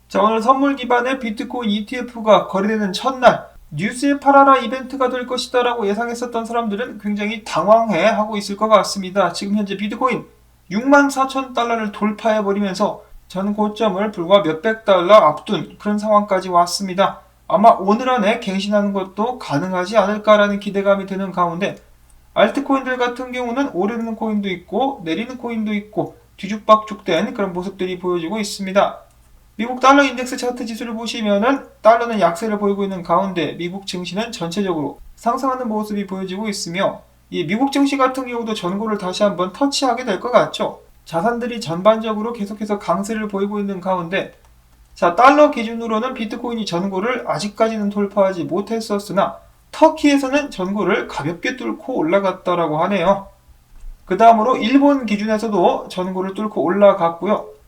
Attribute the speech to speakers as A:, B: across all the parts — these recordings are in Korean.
A: 자, 오늘 선물 기반의 비트코인 ETF가 거래되는 첫날 뉴스에 팔아라 이벤트가 될 것이다 라고 예상했었던 사람들은 굉장히 당황해 하고 있을 것 같습니다. 지금 현재 비트코인 64,000달러를 돌파해버리면서 전 고점을 불과 몇백 달러 앞둔 그런 상황까지 왔습니다. 아마 오늘 안에 갱신하는 것도 가능하지 않을까라는 기대감이 드는 가운데 알트코인들 같은 경우는 오르는 코인도 있고 내리는 코인도 있고 뒤죽박죽된 그런 모습들이 보여지고 있습니다. 미국 달러 인덱스 차트 지수를 보시면은 달러는 약세를 보이고 있는 가운데 미국 증시는 전체적으로 상승하는 모습이 보여지고 있으며 이 미국 증시 같은 경우도 전고를 다시 한번 터치하게 될 것 같죠. 자산들이 전반적으로 계속해서 강세를 보이고 있는 가운데 자, 달러 기준으로는 비트코인이 전고를 아직까지는 돌파하지 못했었으나 터키에서는 전고를 가볍게 뚫고 올라갔다라고 하네요. 그 다음으로 일본 기준에서도 전고를 뚫고 올라갔고요.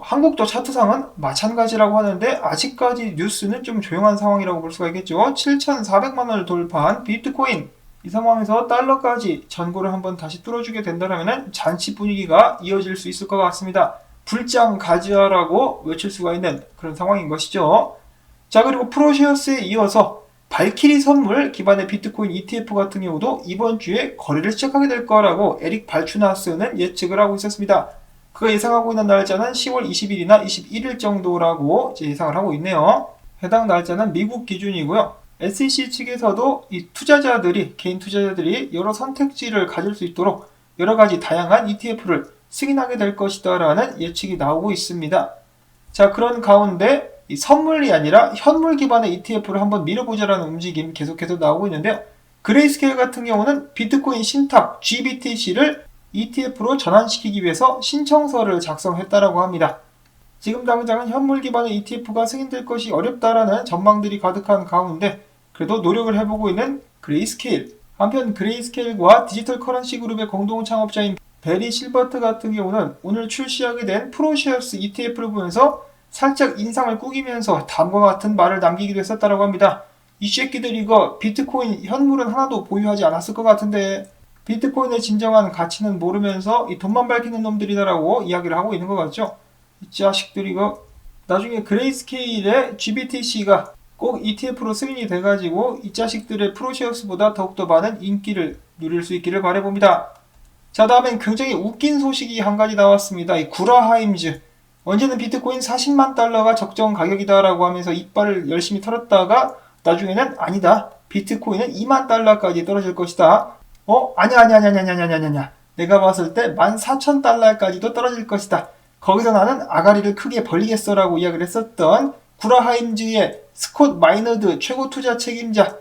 A: 한국도 차트상은 마찬가지라고 하는데 아직까지 뉴스는 좀 조용한 상황이라고 볼 수가 있겠죠. 7,400만원을 돌파한 비트코인, 이 상황에서 달러까지 전고를 한번 다시 뚫어주게 된다면 잔치 분위기가 이어질 수 있을 것 같습니다. 불장 가즈아라고 외칠 수가 있는 그런 상황인 것이죠. 자, 그리고 프로시어스에 이어서 발키리 선물 기반의 비트코인 ETF 같은 경우도 이번 주에 거래를 시작하게 될 거라고 에릭 발추나스는 예측을 하고 있었습니다. 그가 예상하고 있는 날짜는 10월 20일이나 21일 정도라고 예상을 하고 있네요. 해당 날짜는 미국 기준이고요. SEC 측에서도 이 투자자들이, 개인 투자자들이 여러 선택지를 가질 수 있도록 여러 가지 다양한 ETF를 승인하게 될 것이다 라는 예측이 나오고 있습니다. 자, 그런 가운데 이 선물이 아니라 현물 기반의 ETF를 한번 밀어보자라는 움직임 계속해서 나오고 있는데요. 그레이스케일 같은 경우는 비트코인 신탁 GBTC를 ETF로 전환시키기 위해서 신청서를 작성했다라고 합니다. 지금 당장은 현물 기반의 ETF가 승인될 것이 어렵다라는 전망들이 가득한 가운데 그래도 노력을 해보고 있는 그레이스케일. 한편 그레이스케일과 디지털 커런시 그룹의 공동 창업자인 베리 실버트 같은 경우는 오늘 출시하게 된 프로시어스 ETF를 보면서 살짝 인상을 꾸기면서 다음과 같은 말을 남기기도 했었다라고 합니다. 이 새끼들 이거 비트코인 현물은 하나도 보유하지 않았을 것 같은데 비트코인의 진정한 가치는 모르면서 이 돈만 밝히는 놈들이다라고 이야기를 하고 있는 것 같죠. 이 자식들이 이거 나중에 그레이스케일의 GBTC가 꼭 ETF로 승인이 돼가지고 이 자식들의 프로시어스보다 더욱더 많은 인기를 누릴 수 있기를 바라봅니다. 자, 다음엔 굉장히 웃긴 소식이 한 가지 나왔습니다. 이 구라하임즈. 언제는 비트코인 40만 달러가 적정 가격이다라고 하면서 이빨을 열심히 털었다가 나중에는 아니다. 비트코인은 2만 달러까지 떨어질 것이다. 아니야. 내가 봤을 때 14,000달러까지도 떨어질 것이다. 거기서 나는 아가리를 크게 벌리겠어라고 이야기를 했었던 구라하임즈의 스콧 마이너드 최고 투자 책임자.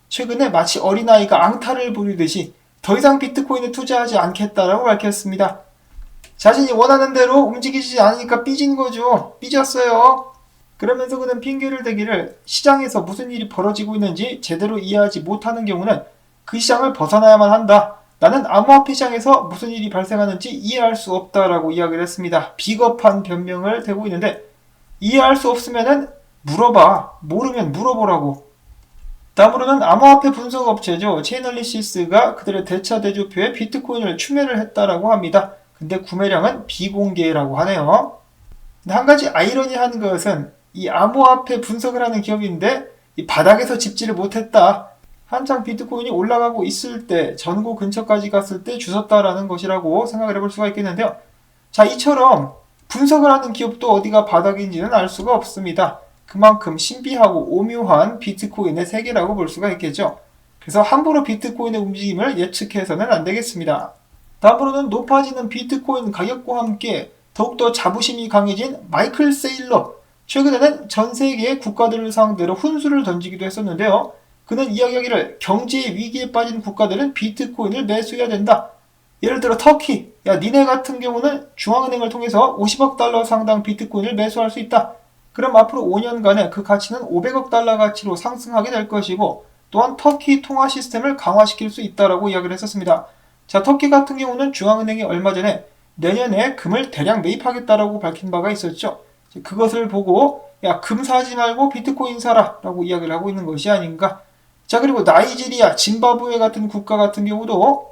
A: 최근에 마치 어린아이가 앙탈을 부리듯이 더 이상 비트코인에 투자하지 않겠다라고 밝혔습니다. 자신이 원하는 대로 움직이지 않으니까 삐진 거죠. 삐졌어요. 그러면서 그는 핑계를 대기를 시장에서 무슨 일이 벌어지고 있는지 제대로 이해하지 못하는 경우는 그 시장을 벗어나야만 한다. 나는 암호화폐 시장에서 무슨 일이 발생하는지 이해할 수 없다라고 이야기를 했습니다. 비겁한 변명을 대고 있는데 이해할 수 없으면은 물어봐. 모르면 물어보라고. 다음으로는 암호화폐 분석 업체죠. 체인얼리시스가 그들의 대차 대조표에 비트코인을 추매를 했다라고 합니다. 근데 구매량은 비공개라고 하네요. 근데 한 가지 아이러니한 것은 이 암호화폐 분석을 하는 기업인데 이 바닥에서 짚지를 못했다. 한창 비트코인이 올라가고 있을 때 전고 근처까지 갔을 때 주웠다라는 것이라고 생각을 해볼 수가 있겠는데요. 자, 이처럼 분석을 하는 기업도 어디가 바닥인지는 알 수가 없습니다. 그만큼 신비하고 오묘한 비트코인의 세계라고 볼 수가 있겠죠. 그래서 함부로 비트코인의 움직임을 예측해서는 안 되겠습니다. 다음으로는 높아지는 비트코인 가격과 함께 더욱더 자부심이 강해진 마이클 세일러. 최근에는 전 세계의 국가들을 상대로 훈수를 던지기도 했었는데요. 그는 이야기하기를 경제의 위기에 빠진 국가들은 비트코인을 매수해야 된다. 예를 들어 터키. 야, 니네 같은 경우는 중앙은행을 통해서 50억 달러 상당 비트코인을 매수할 수 있다. 그럼 앞으로 5년간에 그 가치는 500억 달러 가치로 상승하게 될 것이고 또한 터키 통화 시스템을 강화시킬 수 있다라고 이야기를 했었습니다. 자, 터키 같은 경우는 중앙은행이 얼마 전에 내년에 금을 대량 매입하겠다라고 밝힌 바가 있었죠. 그것을 보고 야, 금 사지 말고 비트코인 사라 라고 이야기를 하고 있는 것이 아닌가. 자, 그리고 나이지리아, 짐바브웨 같은 국가 같은 경우도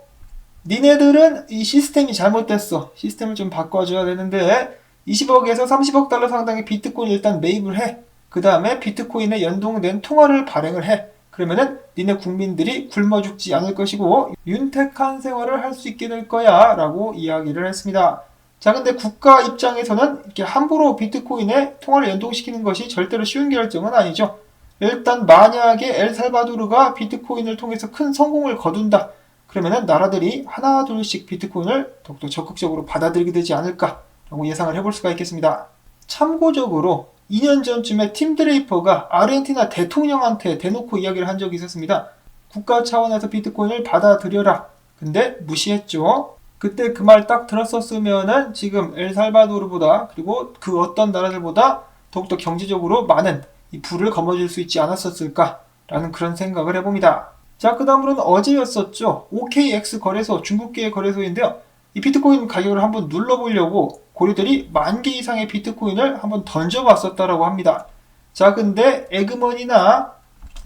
A: 니네들은 이 시스템이 잘못됐어. 시스템을 좀 바꿔줘야 되는데 20억에서 30억 달러 상당의 비트코인을 일단 매입을 해. 그 다음에 비트코인에 연동된 통화를 발행을 해. 그러면은 니네 국민들이 굶어 죽지 않을 것이고 윤택한 생활을 할 수 있게 될 거야 라고 이야기를 했습니다. 자, 근데 국가 입장에서는 이렇게 함부로 비트코인에 통화를 연동시키는 것이 절대로 쉬운 결정은 아니죠. 일단 만약에 엘살바도르가 비트코인을 통해서 큰 성공을 거둔다. 그러면은 나라들이 하나 둘씩 비트코인을 더욱더 적극적으로 받아들이게 되지 않을까라고 예상을 해볼 수가 있겠습니다. 참고적으로 2년 전쯤에 팀 드레이퍼가 아르헨티나 대통령한테 대놓고 이야기를 한 적이 있었습니다. 국가 차원에서 비트코인을 받아들여라. 근데 무시했죠. 그때 그 말 딱 들었었으면은 지금 엘살바도르보다 그리고 그 어떤 나라들보다 더욱더 경제적으로 많은 이 부를 거머쥘 수 있지 않았었을까라는 그런 생각을 해봅니다. 자, 그 다음으로는 어제였었죠. OKX 거래소, 중국계 거래소인데요. 이 비트코인 가격을 한번 눌러보려고 고리들이 10,000개 이상의 비트코인을 한번 던져봤었다라고 합니다. 자, 근데 에그머니나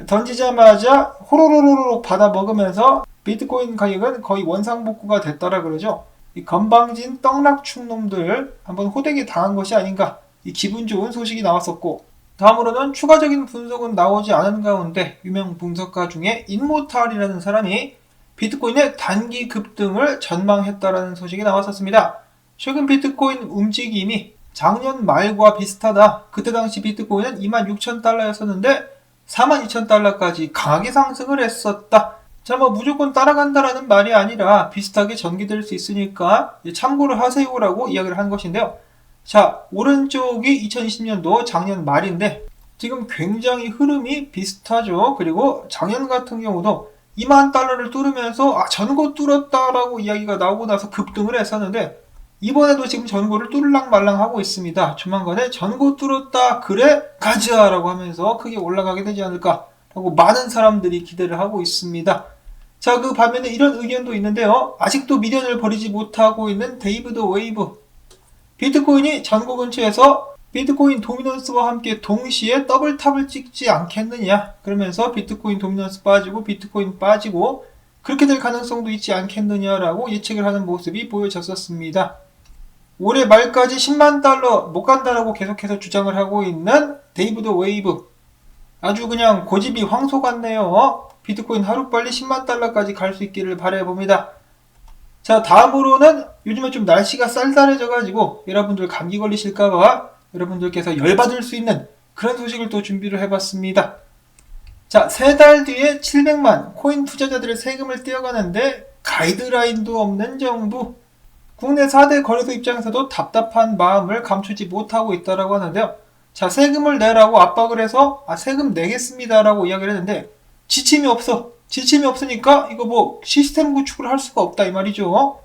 A: 던지자마자 호로로로로 받아 먹으면서 비트코인 가격은 거의 원상복구가 됐다라 그러죠. 이 건방진 떡락충 놈들 한번 호되게 당한 것이 아닌가, 이 기분 좋은 소식이 나왔었고, 다음으로는 추가적인 분석은 나오지 않은 가운데 유명 분석가 중에 인모탈이라는 사람이 비트코인의 단기 급등을 전망했다라는 소식이 나왔었습니다. 최근 비트코인 움직임이 작년 말과 비슷하다. 그때 당시 비트코인은 26,000달러였었는데 42,000달러까지 강하게 상승을 했었다. 자, 무조건 따라간다라는 말이 아니라 비슷하게 전개될 수 있으니까 참고를 하세요라고 이야기를 한 것인데요. 자, 오른쪽이 2020년도 작년 말인데 지금 굉장히 흐름이 비슷하죠. 그리고 작년 같은 경우도 2만 달러를 뚫으면서 전고 뚫었다라고 이야기가 나오고 나서 급등을 했었는데 이번에도 지금 전고를 뚫을랑 말랑 하고 있습니다. 조만간에 전고 뚫었다 그래 가자라고 하면서 크게 올라가게 되지 않을까라고 많은 사람들이 기대를 하고 있습니다. 자, 그 반면에 이런 의견도 있는데요. 아직도 미련을 버리지 못하고 있는 데이비드 웨이브, 비트코인이 전고 근처에서 비트코인 도미넌스와 함께 동시에 더블탑을 찍지 않겠느냐, 그러면서 비트코인 도미넌스 빠지고 비트코인 빠지고 그렇게 될 가능성도 있지 않겠느냐라고 예측을 하는 모습이 보여졌었습니다. 올해 말까지 10만 달러 못 간다라고 계속해서 주장을 하고 있는 데이비드 웨이브, 아주 그냥 고집이 황소 같네요. 비트코인 하루빨리 10만 달러까지 갈 수 있기를 바라봅니다. 자, 다음으로는 요즘에 좀 날씨가 쌀쌀해져가지고 여러분들 감기 걸리실까봐 여러분들께서 열받을 수 있는 그런 소식을 또 준비를 해봤습니다. 자, 3달 뒤에 700만 코인 투자자들의 세금을 떼어가는데 가이드라인도 없는 정부. 국내 4대 거래소 입장에서도 답답한 마음을 감추지 못하고 있다라고 하는데요. 자, 세금을 내라고 압박을 해서 세금 내겠습니다라고 이야기를 했는데 지침이 없어. 지침이 없으니까 이거 시스템 구축을 할 수가 없다 이 말이죠.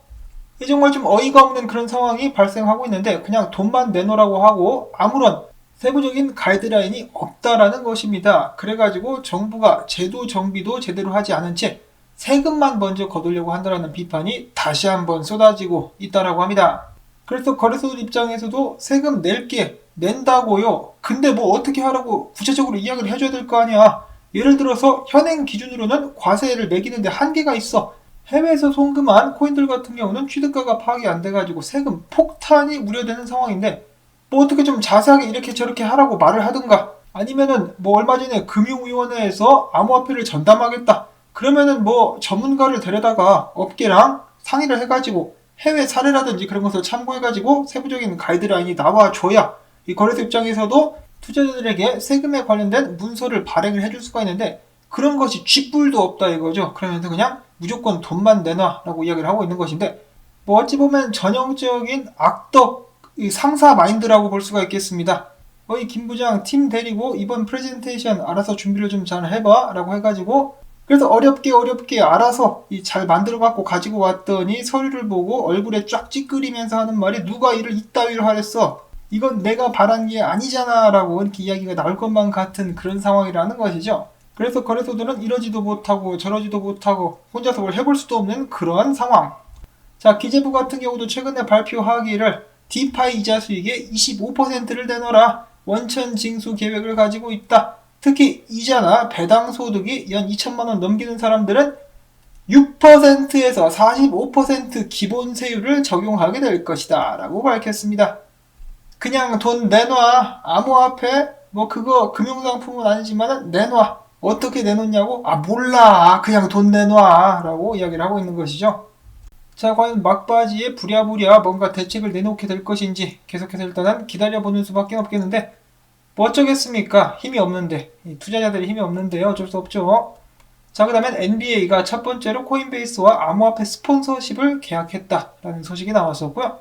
A: 이 정말 좀 어이가 없는 그런 상황이 발생하고 있는데 그냥 돈만 내놓으라고 하고 아무런 세부적인 가이드라인이 없다라는 것입니다. 그래가지고 정부가 제도 정비도 제대로 하지 않은 채 세금만 먼저 거두려고 한다라는 비판이 다시 한번 쏟아지고 있다라고 합니다. 그래서 거래소들 입장에서도 세금 낼게, 낸다고요. 근데 어떻게 하라고 구체적으로 이야기를 해줘야 될 거 아니야. 예를 들어서 현행 기준으로는 과세를 매기는데 한계가 있어. 해외에서 송금한 코인들 같은 경우는 취득가가 파악이 안 돼가지고 세금 폭탄이 우려되는 상황인데 어떻게 좀 자세하게 이렇게 저렇게 하라고 말을 하든가, 아니면은 얼마 전에 금융위원회에서 암호화폐를 전담하겠다. 그러면은 전문가를 데려다가 업계랑 상의를 해가지고 해외 사례라든지 그런 것을 참고해가지고 세부적인 가이드라인이 나와줘야 이 거래소 입장에서도 투자자들에게 세금에 관련된 문서를 발행을 해줄 수가 있는데 그런 것이 쥐뿔도 없다 이거죠. 그러면서 그냥 무조건 돈만 내놔라고 이야기를 하고 있는 것인데 어찌 보면 전형적인 악덕 상사 마인드라고 볼 수가 있겠습니다. 김 부장 팀 데리고 이번 프레젠테이션 알아서 준비를 좀 잘 해봐 라고 해가지고 그래서 어렵게 알아서 잘 만들어 갖고 가지고 왔더니 서류를 보고 얼굴에 쫙 찌끄리면서 하는 말이 누가 이를 이따위로 하랬어. 이건 내가 바란 게 아니잖아 라고 이렇게 이야기가 나올 것만 같은 그런 상황이라는 것이죠. 그래서 거래소들은 이러지도 못하고 저러지도 못하고 혼자서 뭘 해볼 수도 없는 그런 상황. 자, 기재부 같은 경우도 최근에 발표하기를 디파이 이자 수익의 25%를 내놓으라 원천 징수 계획을 가지고 있다. 특히 이자나 배당 소득이 연 2천만 원 넘기는 사람들은 6%에서 45% 기본 세율을 적용하게 될 것이다 라고 밝혔습니다. 그냥 돈 내놔. 암호화폐? 뭐 그거 금융상품은 아니지만 내놔. 어떻게 내놓냐고? 아 몰라. 그냥 돈 내놔. 라고 이야기를 하고 있는 것이죠. 자, 과연 막바지에 부랴부랴 뭔가 대책을 내놓게 될 것인지 계속해서 일단은 기다려보는 수밖에 없겠는데 뭐 어쩌겠습니까? 힘이 없는데. 투자자들이 힘이 없는데요. 어쩔 수 없죠. 자, 그 다음엔 NBA가 첫 번째로 코인베이스와 암호화폐 스폰서십을 계약했다라는 소식이 나왔었고요.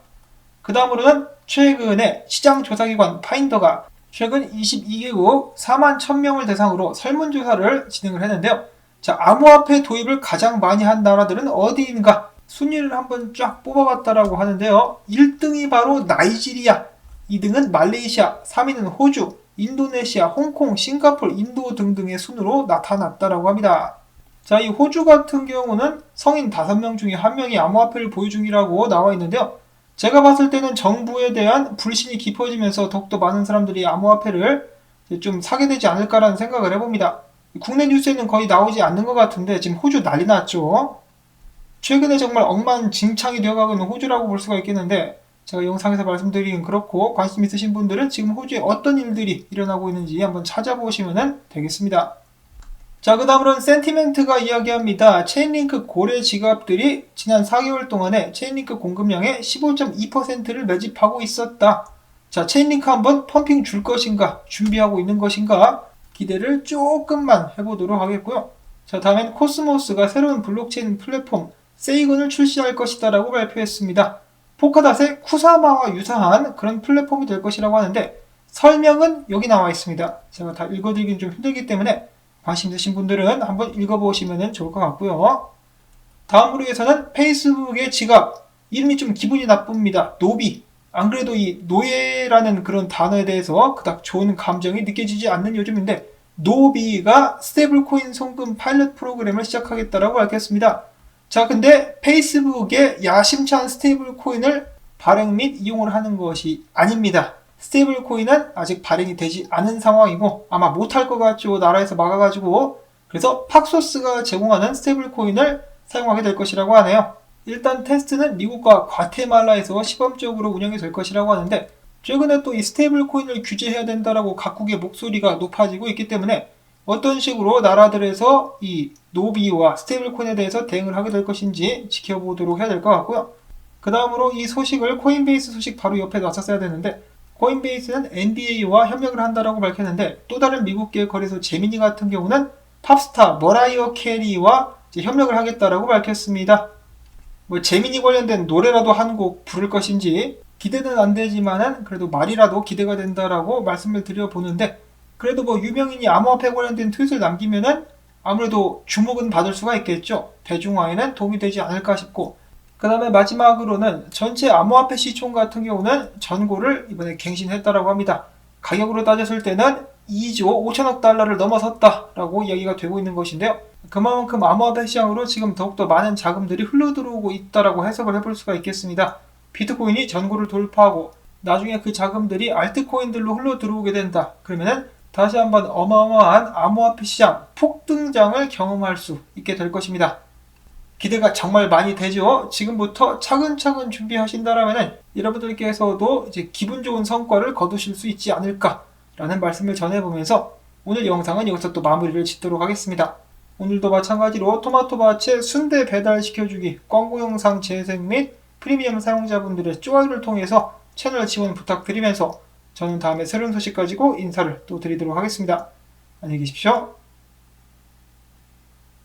A: 그 다음으로는 최근에 시장조사기관 파인더가 최근 22개국 4만 1000명을 대상으로 설문조사를 진행을 했는데요. 자, 암호화폐 도입을 가장 많이 한 나라들은 어디인가? 순위를 한번 쫙 뽑아봤다라고 하는데요. 1등이 바로 나이지리아, 2등은 말레이시아, 3위는 호주, 인도네시아, 홍콩, 싱가포르, 인도 등등의 순으로 나타났다라고 합니다. 자, 이 호주 같은 경우는 성인 5명 중에 1명이 암호화폐를 보유 중이라고 나와 있는데요. 제가 봤을 때는 정부에 대한 불신이 깊어지면서 더욱더 많은 사람들이 암호화폐를 좀 사게 되지 않을까라는 생각을 해봅니다. 국내 뉴스에는 거의 나오지 않는 것 같은데 지금 호주 난리 났죠. 최근에 정말 엉망진창이 되어가고 있는 호주라고 볼 수가 있겠는데 제가 영상에서 말씀드리긴 그렇고 관심 있으신 분들은 지금 호주에 어떤 일들이 일어나고 있는지 한번 찾아보시면 되겠습니다. 자, 그 다음으로는 센티멘트가 이야기합니다. 체인링크 고래 지갑들이 지난 4개월 동안에 체인링크 공급량의 15.2%를 매집하고 있었다. 자, 체인링크 한번 펌핑 줄 것인가, 준비하고 있는 것인가 기대를 조금만 해보도록 하겠고요. 자, 다음엔 코스모스가 새로운 블록체인 플랫폼 세이건을 출시할 것이다 라고 발표했습니다. 포카닷의 쿠사마와 유사한 그런 플랫폼이 될 것이라고 하는데 설명은 여기 나와 있습니다. 제가 다 읽어드리긴 좀 힘들기 때문에 관심 있으신 분들은 한번 읽어보시면 좋을 것 같고요. 다음으로 해서는 페이스북의 지갑, 이름이 좀 기분이 나쁩니다. 노비. 안 그래도 이 노예라는 그런 단어에 대해서 그닥 좋은 감정이 느껴지지 않는 요즘인데 노비가 스테이블코인 송금 파일럿 프로그램을 시작하겠다라고 밝혔습니다. 자, 근데 페이스북의 야심찬 스테이블코인을 발행 및 이용을 하는 것이 아닙니다. 스테이블 코인은 아직 발행이 되지 않은 상황이고 아마 못할 것 같죠. 나라에서 막아가지고. 그래서 팍소스가 제공하는 스테이블 코인을 사용하게 될 것이라고 하네요. 일단 테스트는 미국과 과테말라에서 시범적으로 운영이 될 것이라고 하는데 최근에 또 이 스테이블 코인을 규제해야 된다라고 각국의 목소리가 높아지고 있기 때문에 어떤 식으로 나라들에서 이 노비와 스테이블 코인에 대해서 대응을 하게 될 것인지 지켜보도록 해야 될 것 같고요. 그 다음으로 이 소식을 코인베이스 소식 바로 옆에 놨었어야 되는데 코인베이스는 NBA와 협력을 한다라고 밝혔는데 또 다른 미국계 거래소 제미니 같은 경우는 팝스타 머라이어 캐리와 협력을 하겠다라고 밝혔습니다. 뭐 제미니 관련된 노래라도 한 곡 부를 것인지 기대는 안 되지만은 그래도 말이라도 기대가 된다라고 말씀을 드려보는데 그래도 뭐 유명인이 암호화폐 관련된 트윗을 남기면은 아무래도 주목은 받을 수가 있겠죠. 대중화에는 도움이 되지 않을까 싶고 그 다음에 마지막으로는 전체 암호화폐 시총 같은 경우는 전고를 이번에 갱신했다라고 합니다. 가격으로 따졌을 때는 2조 5천억 달러를 넘어섰다라고 이야기가 되고 있는 것인데요. 그만큼 암호화폐 시장으로 지금 더욱더 많은 자금들이 흘러들어오고 있다라고 해석을 해볼 수가 있겠습니다. 비트코인이 전고를 돌파하고 나중에 그 자금들이 알트코인들로 흘러들어오게 된다. 그러면은 다시 한번 어마어마한 암호화폐 시장 폭등장을 경험할 수 있게 될 것입니다. 기대가 정말 많이 되죠. 지금부터 차근차근 준비하신다라면 여러분들께서도 이제 기분 좋은 성과를 거두실 수 있지 않을까라는 말씀을 전해보면서 오늘 영상은 여기서 또 마무리를 짓도록 하겠습니다. 오늘도 마찬가지로 토마토밭에 순대 배달시켜주기 광고 영상 재생 및 프리미엄 사용자분들의 좋아요를 통해서 채널 지원 부탁드리면서 저는 다음에 새로운 소식 가지고 인사를 또 드리도록 하겠습니다. 안녕히 계십시오.